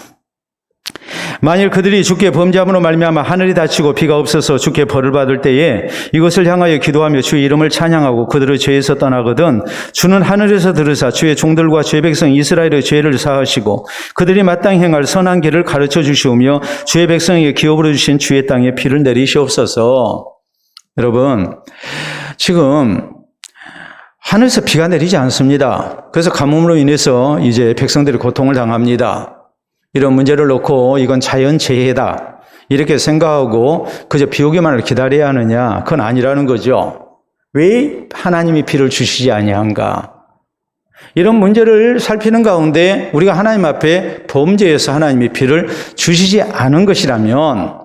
만일 그들이 주께 범죄함으로 말미암아 하늘이 닫히고 비가 없어서 주께 벌을 받을 때에 이것을 향하여 기도하며 주의 이름을 찬양하고 그들의 죄에서 떠나거든 주는 하늘에서 들으사 주의 종들과 주의 백성 이스라엘의 죄를 사하시고 그들이 마땅히 행할 선한 길을 가르쳐 주시오며 주의 백성에게 기업으로 주신 주의 땅에 비를 내리시옵소서. 여러분, 지금 하늘에서 비가 내리지 않습니다. 그래서 가뭄으로 인해서 이제 백성들이 고통을 당합니다. 이런 문제를 놓고 이건 자연재해다 이렇게 생각하고 그저 비 오기만을 기다려야 하느냐? 그건 아니라는 거죠. 왜 하나님이 비를 주시지 아니한가? 이런 문제를 살피는 가운데 우리가 하나님 앞에 범죄해서 하나님이 비를 주시지 않은 것이라면,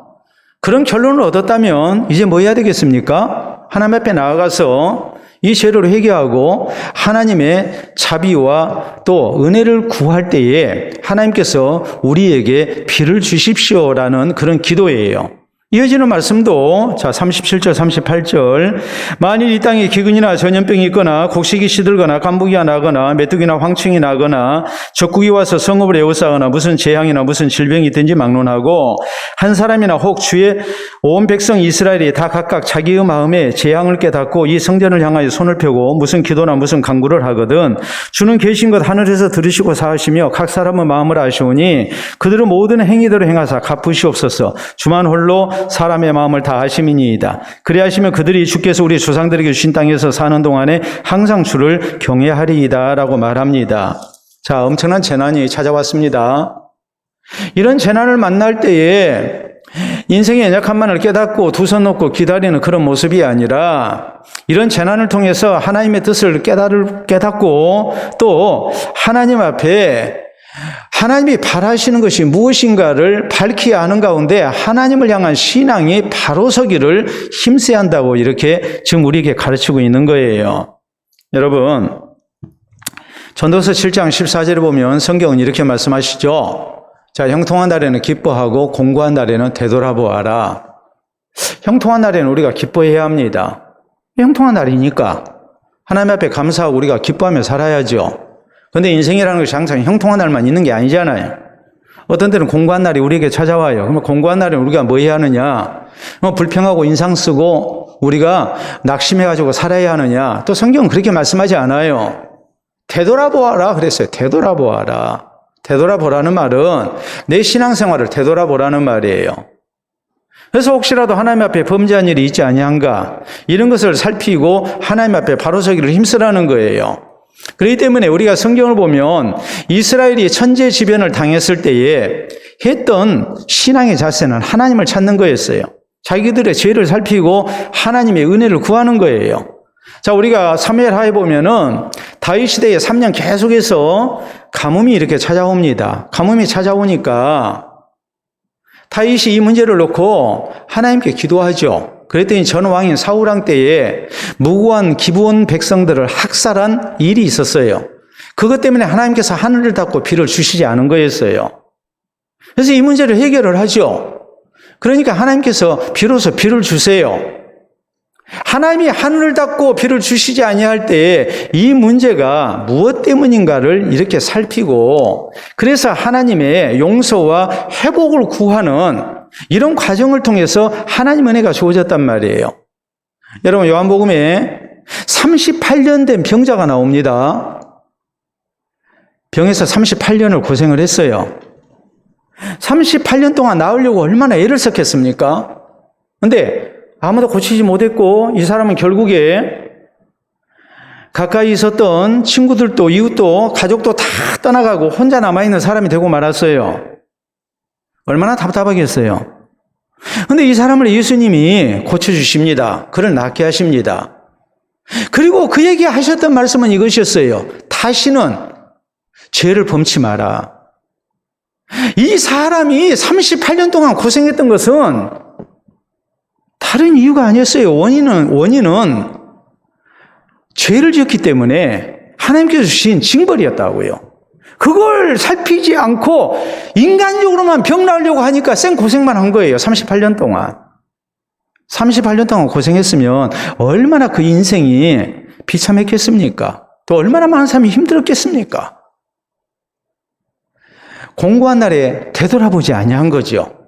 그런 결론을 얻었다면 이제 뭐 해야 되겠습니까? 하나님 앞에 나아가서 이 죄를 회개하고 하나님의 자비와 또 은혜를 구할 때에 하나님께서 우리에게 비를 주십시오라는 그런 기도예요. 이어지는 말씀도 자 37절 38절 만일 이 땅에 기근이나 전염병이 있거나 곡식이 시들거나 간부기가 나거나 메뚜기나 황충이 나거나 적국이 와서 성읍을 에워싸거나 무슨 재앙이나 무슨 질병이 있든지 막론하고 한 사람이나 혹 주의 온 백성 이스라엘이 다 각각 자기의 마음에 재앙을 깨닫고 이 성전을 향하여 손을 펴고 무슨 기도나 무슨 간구를 하거든 주는 계신 것 하늘에서 들으시고 사하시며 각 사람의 마음을 아시오니 그들은 모든 행위대로 행하사 갚으시옵소서. 주만 홀로 사람의 마음을 다 아심이니이다. 그리하시면 그들이 주께서 우리 조상들에게 주신 땅에서 사는 동안에 항상 주를 경외하리이다 라고 말합니다. 자, 엄청난 재난이 찾아왔습니다. 이런 재난을 만날 때에 인생의 연약함만을 깨닫고 두 손 놓고 기다리는 그런 모습이 아니라 이런 재난을 통해서 하나님의 뜻을 깨닫고 또 하나님 앞에 하나님이 바라시는 것이 무엇인가를 밝히 아는 가운데 하나님을 향한 신앙이 바로 서기를 힘써야 한다고 이렇게 지금 우리에게 가르치고 있는 거예요. 여러분, 전도서 7장 14절에 보면 성경은 이렇게 말씀하시죠. 자, 형통한 날에는 기뻐하고 공고한 날에는 되돌아보아라. 형통한 날에는 우리가 기뻐해야 합니다. 형통한 날이니까 하나님 앞에 감사하고 우리가 기뻐하며 살아야죠. 그런데 인생이라는 것이 항상 형통한 날만 있는 게 아니잖아요. 어떤 때는 공고한 날이 우리에게 찾아와요. 그러면 공고한 날에 우리가 뭐 해야 하느냐? 불평하고 인상 쓰고 우리가 낙심해가지고 살아야 하느냐? 또 성경은 그렇게 말씀하지 않아요. 되돌아보아라 그랬어요. 되돌아보아라. 되돌아보라는 말은 내 신앙생활을 되돌아보라는 말이에요. 그래서 혹시라도 하나님 앞에 범죄한 일이 있지 아니한가? 이런 것을 살피고 하나님 앞에 바로 서기를 힘쓰라는 거예요. 그렇기 때문에 우리가 성경을 보면 이스라엘이 천재지변을 당했을 때에 했던 신앙의 자세는 하나님을 찾는 거였어요. 자기들의 죄를 살피고 하나님의 은혜를 구하는 거예요. 자, 우리가 사무엘하에 보면은 다윗 시대에 3년 계속해서 가뭄이 이렇게 찾아옵니다. 가뭄이 찾아오니까 다윗이 이 문제를 놓고 하나님께 기도하죠. 그랬더니 전 왕인 사울왕 때에 무고한 기브온 백성들을 학살한 일이 있었어요. 그것 때문에 하나님께서 하늘을 닫고 비를 주시지 않은 거였어요. 그래서 이 문제를 해결을 하죠. 그러니까 하나님께서 비로소 비를 주세요. 하나님이 하늘을 닫고 비를 주시지 아니할 때에 이 문제가 무엇 때문인가를 이렇게 살피고 그래서 하나님의 용서와 회복을 구하는 이런 과정을 통해서 하나님 은혜가 주어졌단 말이에요. 여러분, 요한복음에 38년 된 병자가 나옵니다. 병에서 38년을 고생을 했어요. 38년 동안 나으려고 얼마나 애를 썼겠습니까? 근데 아무도 고치지 못했고 이 사람은 결국에 가까이 있었던 친구들도 이웃도 가족도 다 떠나가고 혼자 남아있는 사람이 되고 말았어요. 얼마나 답답하겠어요. 근데 이 사람을 예수님이 고쳐주십니다. 그를 낫게 하십니다. 그리고 그에게 하셨던 말씀은 이것이었어요. 다시는 죄를 범치 마라. 이 사람이 38년 동안 고생했던 것은 다른 이유가 아니었어요. 원인은 죄를 지었기 때문에 하나님께서 주신 징벌이었다고요. 그걸 살피지 않고 인간적으로만 병 나으려고 하니까 생고생만 한 거예요. 38년 동안. 38년 동안 고생했으면 얼마나 그 인생이 비참했겠습니까? 또 얼마나 많은 사람이 힘들었겠습니까? 공고한 날에 되돌아보지 아니한 거죠.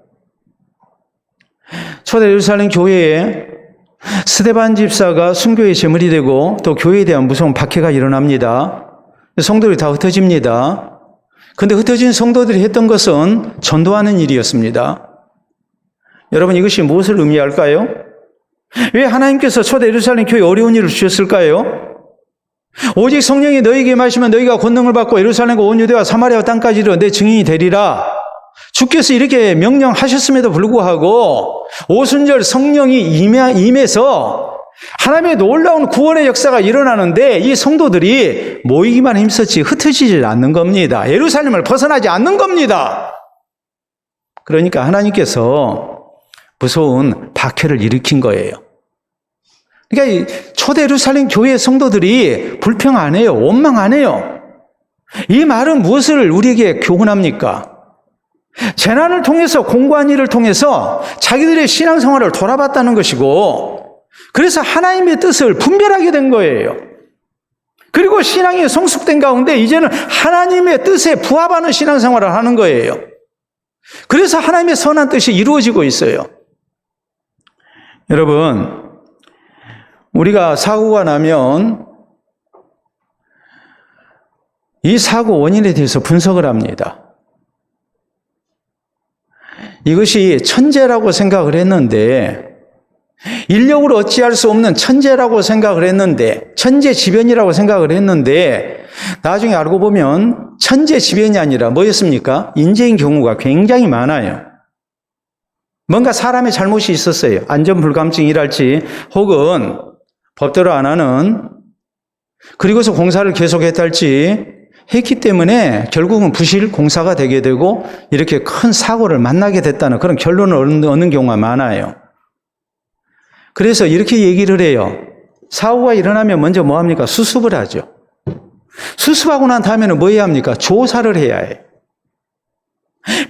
초대 예루살렘 교회에 스데반 집사가 순교의 제물이 되고 또 교회에 대한 무서운 박해가 일어납니다. 성도들이 다 흩어집니다. 그런데 흩어진 성도들이 했던 것은 전도하는 일이었습니다. 여러분 이것이 무엇을 의미할까요? 왜 하나님께서 초대 예루살렘 교회에 어려운 일을 주셨을까요? 오직 성령이 너희에게 임하시면 너희가 권능을 받고 예루살렘과 온 유대와 사마리아 땅까지 이르러 내 증인이 되리라. 주께서 이렇게 명령하셨음에도 불구하고 오순절 성령이 임해서 하나님의 놀라운 구원의 역사가 일어나는데 이 성도들이 모이기만 힘썼지 흩어지질 않는 겁니다. 예루살렘을 벗어나지 않는 겁니다. 그러니까 하나님께서 무서운 박해를 일으킨 거예요. 그러니까 초대 예루살렘 교회 성도들이 불평 안 해요. 원망 안 해요. 이 말은 무엇을 우리에게 교훈합니까? 재난을 통해서 공고한 일을 통해서 자기들의 신앙생활을 돌아봤다는 것이고 그래서 하나님의 뜻을 분별하게 된 거예요. 그리고 신앙이 성숙된 가운데 이제는 하나님의 뜻에 부합하는 신앙생활을 하는 거예요. 그래서 하나님의 선한 뜻이 이루어지고 있어요. 여러분, 우리가 사고가 나면 이 사고 원인에 대해서 분석을 합니다. 이것이 천재라고 생각을 했는데 인력으로 어찌할 수 없는 천재라고 생각을 했는데 천재지변이라고 생각을 했는데 나중에 알고 보면 천재지변이 아니라 뭐였습니까? 인재인 경우가 굉장히 많아요. 뭔가 사람의 잘못이 있었어요. 안전불감증이랄지 혹은 법대로 안 하는 그리고서 공사를 계속했달지 했기 때문에 결국은 부실 공사가 되게 되고 이렇게 큰 사고를 만나게 됐다는 그런 결론을 얻는 경우가 많아요. 그래서 이렇게 얘기를 해요. 사고가 일어나면 먼저 뭐 합니까? 수습을 하죠. 수습하고 난 다음에는 뭐 해야 합니까? 조사를 해야 해요.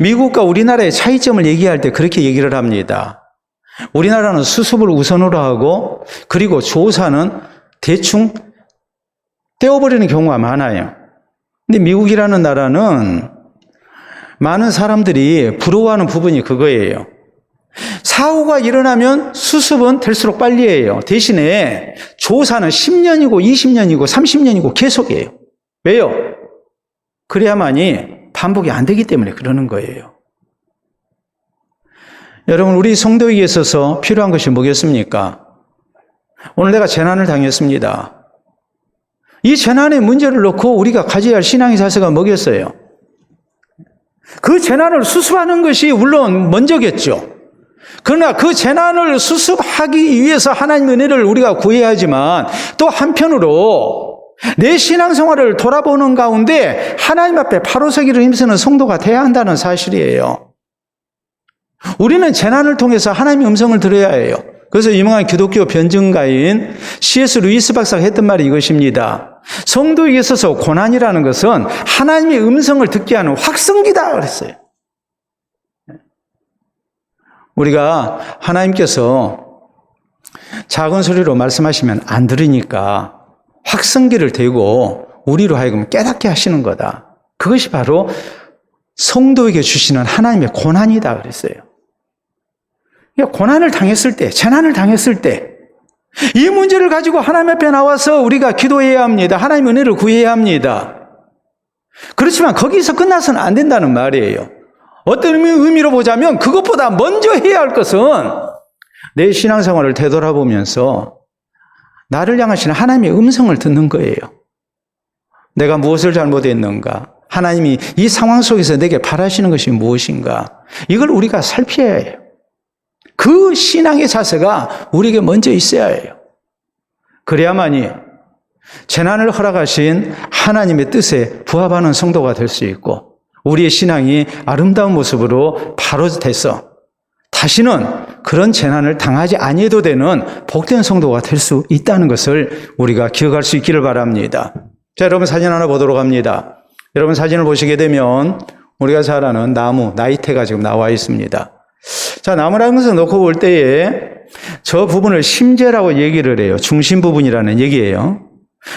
미국과 우리나라의 차이점을 얘기할 때 그렇게 얘기를 합니다. 우리나라는 수습을 우선으로 하고 그리고 조사는 대충 떼어버리는 경우가 많아요. 근데 미국이라는 나라는 많은 사람들이 부러워하는 부분이 그거예요. 사고가 일어나면 수습은 될수록 빨리 해요. 대신에 조사는 10년이고 20년이고 30년이고 계속해요. 왜요? 그래야만이 반복이 안 되기 때문에 그러는 거예요. 여러분, 우리 성도에게 있어서 필요한 것이 뭐겠습니까? 오늘 내가 재난을 당했습니다. 이 재난의 문제를 놓고 우리가 가져야 할 신앙의 자세가 뭐겠어요? 그 재난을 수습하는 것이 물론 먼저겠죠. 그러나 그 재난을 수습하기 위해서 하나님의 은혜를 우리가 구해야 하지만 또 한편으로 내 신앙생활을 돌아보는 가운데 하나님 앞에 바로 서기를 힘쓰는 성도가 돼야 한다는 사실이에요. 우리는 재난을 통해서 하나님의 음성을 들어야 해요. 그래서 유명한 기독교 변증가인 C.S. 루이스 박사가 했던 말이 이것입니다. 성도에게 있어서 고난이라는 것은 하나님의 음성을 듣게 하는 확성기다 그랬어요. 우리가 하나님께서 작은 소리로 말씀하시면 안 들으니까 확성기를 대고 우리로 하여금 깨닫게 하시는 거다. 그것이 바로 성도에게 주시는 하나님의 고난이다 그랬어요. 그러니까 고난을 당했을 때, 재난을 당했을 때 이 문제를 가지고 하나님 앞에 나와서 우리가 기도해야 합니다. 하나님의 은혜를 구해야 합니다. 그렇지만 거기서 끝나서는 안 된다는 말이에요. 어떤 의미로 보자면 그것보다 먼저 해야 할 것은 내 신앙생활을 되돌아보면서 나를 향하시는 하나님의 음성을 듣는 거예요. 내가 무엇을 잘못했는가? 하나님이 이 상황 속에서 내게 바라시는 것이 무엇인가? 이걸 우리가 살펴야 해요. 그 신앙의 자세가 우리에게 먼저 있어야 해요. 그래야만이 재난을 허락하신 하나님의 뜻에 부합하는 성도가 될 수 있고 우리의 신앙이 아름다운 모습으로 바로 돼서 다시는 그런 재난을 당하지 아니해도 되는 복된 성도가 될 수 있다는 것을 우리가 기억할 수 있기를 바랍니다. 자, 여러분 사진 하나 보도록 합니다. 여러분 사진을 보시게 되면 우리가 잘 아는 나무, 나이테가 지금 나와 있습니다. 자, 나무라는 것을 놓고 볼 때에 저 부분을 심재라고 얘기를 해요. 중심 부분이라는 얘기예요.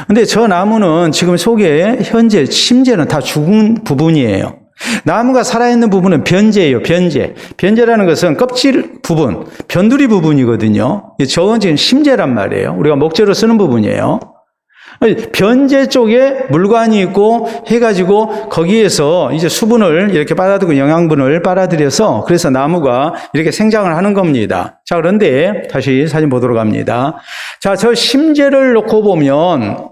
근데 저 나무는 지금 속에 현재 심재는 다 죽은 부분이에요. 나무가 살아있는 부분은 변재예요. 변재. 변재라는 것은 껍질 부분, 변두리 부분이거든요. 저건 지금 심재란 말이에요. 우리가 목재로 쓰는 부분이에요. 변재 쪽에 물관이 있고 해가지고 거기에서 이제 수분을 이렇게 빨아들이고 영양분을 빨아들여서 그래서 나무가 이렇게 생장을 하는 겁니다. 자, 그런데 다시 사진 보도록 합니다. 자, 저 심재를 놓고 보면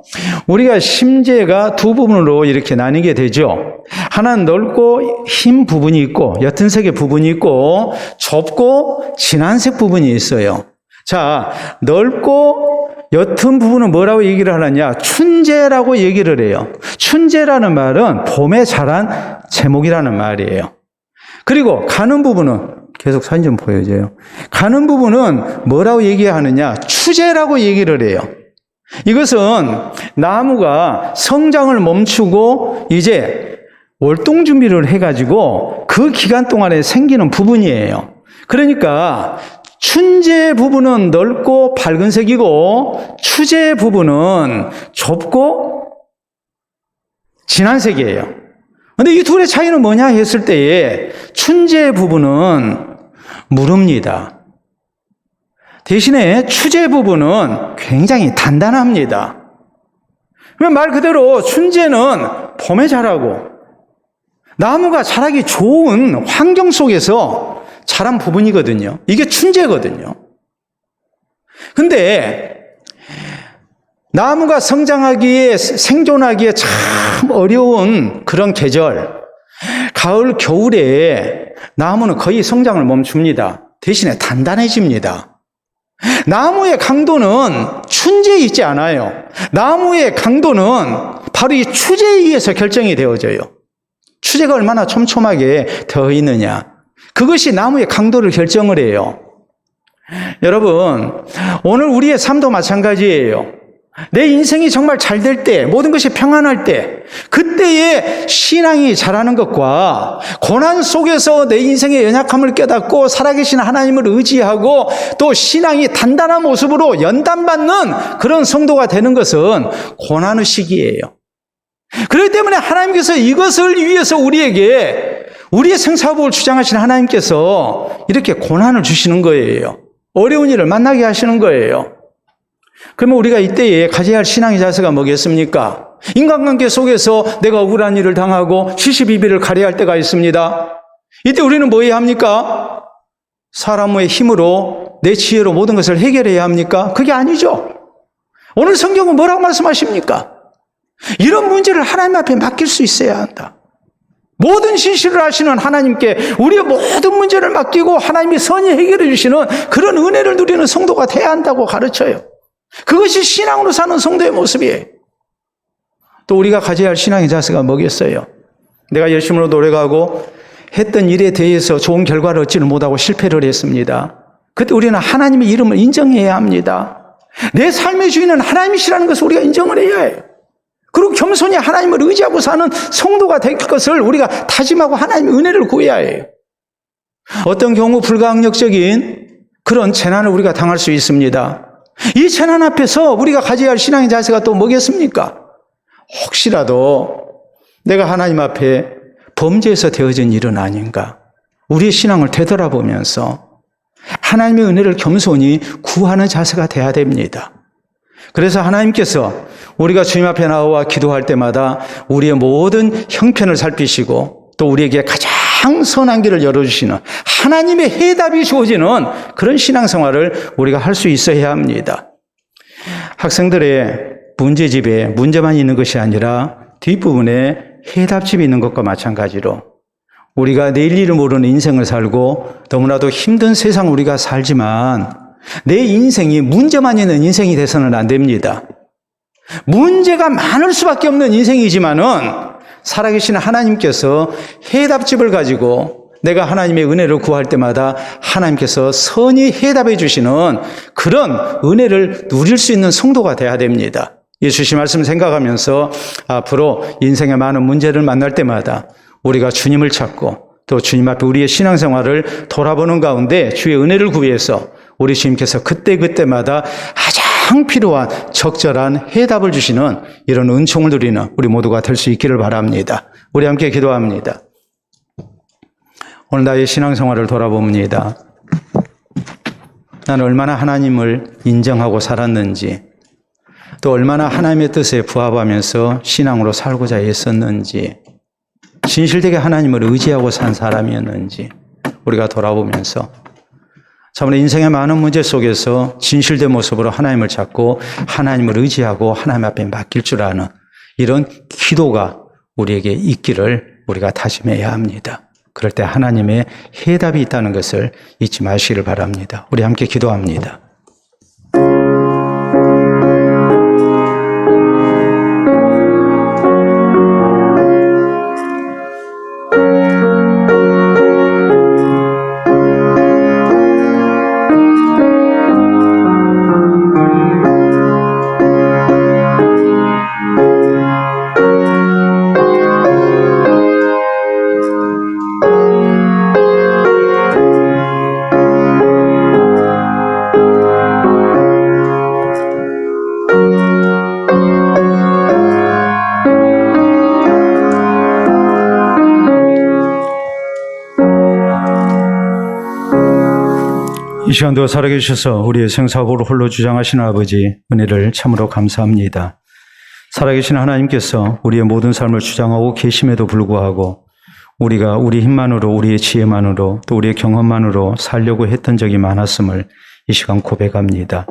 우리가 심재가 두 부분으로 이렇게 나뉘게 되죠. 하나는 넓고 흰 부분이 있고 옅은 색의 부분이 있고 좁고 진한색 부분이 있어요. 자, 넓고 옅은 부분은 뭐라고 얘기를 하느냐? 춘재라고 얘기를 해요. 춘재라는 말은 봄에 자란 제목이라는 말이에요. 그리고 가는 부분은 계속 사진 좀 보여줘요. 가는 부분은 뭐라고 얘기하느냐? 추재라고 얘기를 해요. 이것은 나무가 성장을 멈추고 이제 월동 준비를 해가지고 그 기간 동안에 생기는 부분이에요. 그러니까 춘재 부분은 넓고 밝은색이고 추재 부분은 좁고 진한색이에요. 그런데 이 둘의 차이는 뭐냐 했을 때에 춘재 부분은 무릅니다. 대신에 추재 부분은 굉장히 단단합니다. 말 그대로 춘재는 봄에 자라고 나무가 자라기 좋은 환경 속에서 자란 부분이거든요. 이게 춘재거든요. 근데 나무가 성장하기에 생존하기에 참 어려운 그런 계절, 가을, 겨울에 나무는 거의 성장을 멈춥니다. 대신에 단단해집니다. 나무의 강도는 춘재에 있지 않아요. 나무의 강도는 바로 이 추재에 의해서 결정이 되어져요. 추재가 얼마나 촘촘하게 되어 있느냐. 그것이 나무의 강도를 결정을 해요. 여러분, 오늘 우리의 삶도 마찬가지예요. 내 인생이 정말 잘 될 때, 모든 것이 평안할 때, 그때의 신앙이 자라는 것과 고난 속에서 내 인생의 연약함을 깨닫고 살아계신 하나님을 의지하고 또 신앙이 단단한 모습으로 연단받는 그런 성도가 되는 것은 고난의 시기예요. 그렇기 때문에 하나님께서 이것을 위해서 우리의 생사복을 주장하신 하나님께서 이렇게 고난을 주시는 거예요. 어려운 일을 만나게 하시는 거예요. 그러면 우리가 이때에 가져야 할 신앙의 자세가 뭐겠습니까? 인간관계 속에서 내가 억울한 일을 당하고 시시비비를 가려야 할 때가 있습니다. 이때 우리는 뭐 해야 합니까? 사람의 힘으로 내 지혜로 모든 것을 해결해야 합니까? 그게 아니죠. 오늘 성경은 뭐라고 말씀하십니까? 이런 문제를 하나님 앞에 맡길 수 있어야 한다. 모든 진실을 아시는 하나님께 우리의 모든 문제를 맡기고 하나님이 선히 해결해 주시는 그런 은혜를 누리는 성도가 돼야 한다고 가르쳐요. 그것이 신앙으로 사는 성도의 모습이에요. 또 우리가 가져야 할 신앙의 자세가 뭐겠어요? 내가 열심으로 노력하고 했던 일에 대해서 좋은 결과를 얻지는 못하고 실패를 했습니다. 그때 우리는 하나님의 이름을 인정해야 합니다. 내 삶의 주인은 하나님이시라는 것을 우리가 인정을 해야 해요. 그리고 겸손히 하나님을 의지하고 사는 성도가 될 것을 우리가 다짐하고 하나님의 은혜를 구해야 해요. 어떤 경우 불가항력적인 그런 재난을 우리가 당할 수 있습니다. 이 재난 앞에서 우리가 가져야 할 신앙의 자세가 또 뭐겠습니까? 혹시라도 내가 하나님 앞에 범죄에서 되어진 일은 아닌가? 우리의 신앙을 되돌아보면서 하나님의 은혜를 겸손히 구하는 자세가 돼야 됩니다. 그래서 하나님께서 우리가 주님 앞에 나와 기도할 때마다 우리의 모든 형편을 살피시고 또 우리에게 가장 가장 선한 길을 열어주시는 하나님의 해답이 주어지는 그런 신앙생활을 우리가 할 수 있어야 합니다. 학생들의 문제집에 문제만 있는 것이 아니라 뒷부분에 해답집이 있는 것과 마찬가지로 우리가 내일 일을 모르는 인생을 살고 너무나도 힘든 세상 우리가 살지만 내 인생이 문제만 있는 인생이 돼서는 안 됩니다. 문제가 많을 수밖에 없는 인생이지만은 살아계신 하나님께서 해답집을 가지고 내가 하나님의 은혜를 구할 때마다 하나님께서 선히 해답해 주시는 그런 은혜를 누릴 수 있는 성도가 돼야 됩니다. 예수님 말씀 생각하면서 앞으로 인생의 많은 문제를 만날 때마다 우리가 주님을 찾고 또 주님 앞에 우리의 신앙생활을 돌아보는 가운데 주의 은혜를 구해서 우리 주님께서 그때그때마다 가장 필요한 적절한 해답을 주시는 이런 은총을 누리는 우리 모두가 될 수 있기를 바랍니다. 우리 함께 기도합니다. 오늘 나의 신앙생활을 돌아봅니다. 나는 얼마나 하나님을 인정하고 살았는지 또 얼마나 하나님의 뜻에 부합하면서 신앙으로 살고자 애썼는지 진실되게 하나님을 의지하고 산 사람이었는지 우리가 돌아보면서 참으로 인생의 많은 문제 속에서 진실된 모습으로 하나님을 찾고 하나님을 의지하고 하나님 앞에 맡길 줄 아는 이런 기도가 우리에게 있기를 우리가 다짐해야 합니다. 그럴 때 하나님의 해답이 있다는 것을 잊지 마시기를 바랍니다. 우리 함께 기도합니다. 이 시간도 살아계셔서 우리의 생사복을 홀로 주장하시는 아버지 은혜를 참으로 감사합니다. 살아계신 하나님께서 우리의 모든 삶을 주장하고 계심에도 불구하고 우리가 우리 힘만으로 우리의 지혜만으로 또 우리의 경험만으로 살려고 했던 적이 많았음을 이 시간 고백합니다.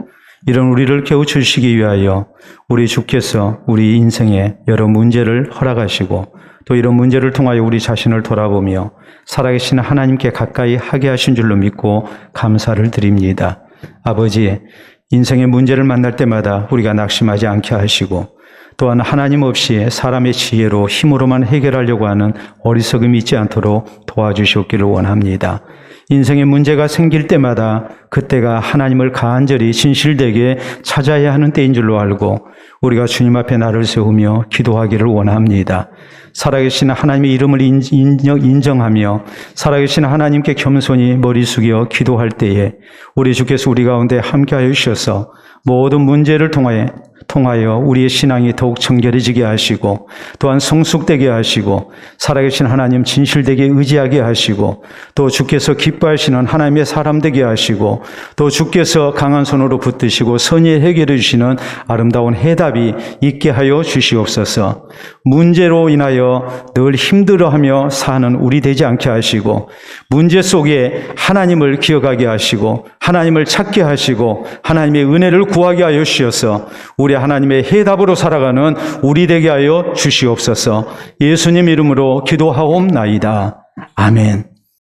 이런 우리를 깨우치시기 위하여 우리 주께서 우리 인생에 여러 문제를 허락하시고 또 이런 문제를 통하여 우리 자신을 돌아보며 살아계신 하나님께 가까이 하게 하신 줄로 믿고 감사를 드립니다. 아버지, 인생의 문제를 만날 때마다 우리가 낙심하지 않게 하시고 또한 하나님 없이 사람의 지혜로 힘으로만 해결하려고 하는 어리석음이 있지 않도록 도와주시옵기를 원합니다. 인생의 문제가 생길 때마다 그때가 하나님을 간절히 진실되게 찾아야 하는 때인 줄로 알고 우리가 주님 앞에 나를 세우며 기도하기를 원합니다. 살아계신 하나님의 이름을 인정하며 살아계신 하나님께 겸손히 머리 숙여 기도할 때에 우리 주께서 우리 가운데 함께하여 주셔서 모든 문제를 통하여 우리의 신앙이 더욱 정결해지게 하시고 또한 성숙되게 하시고 살아계신 하나님 진실되게 의지하게 하시고 또 주께서 기뻐하시는 하나님의 사람 되게 하시고 또 주께서 강한 손으로 붙드시고 선의 해결해 주시는 아름다운 해답이 있게 하여 주시옵소서. 문제로 인하여 늘 힘들어하며 사는 우리 되지 않게 하시고 문제 속에 하나님을 기억하게 하시고 하나님을 찾게 하시고 하나님의 은혜를 구하게 하여 주셔서 우리 하나님의 해답으로 살아가는 우리 되게 하여 주시옵소서. 예수님 이름으로 기도하옵나이다. 아멘.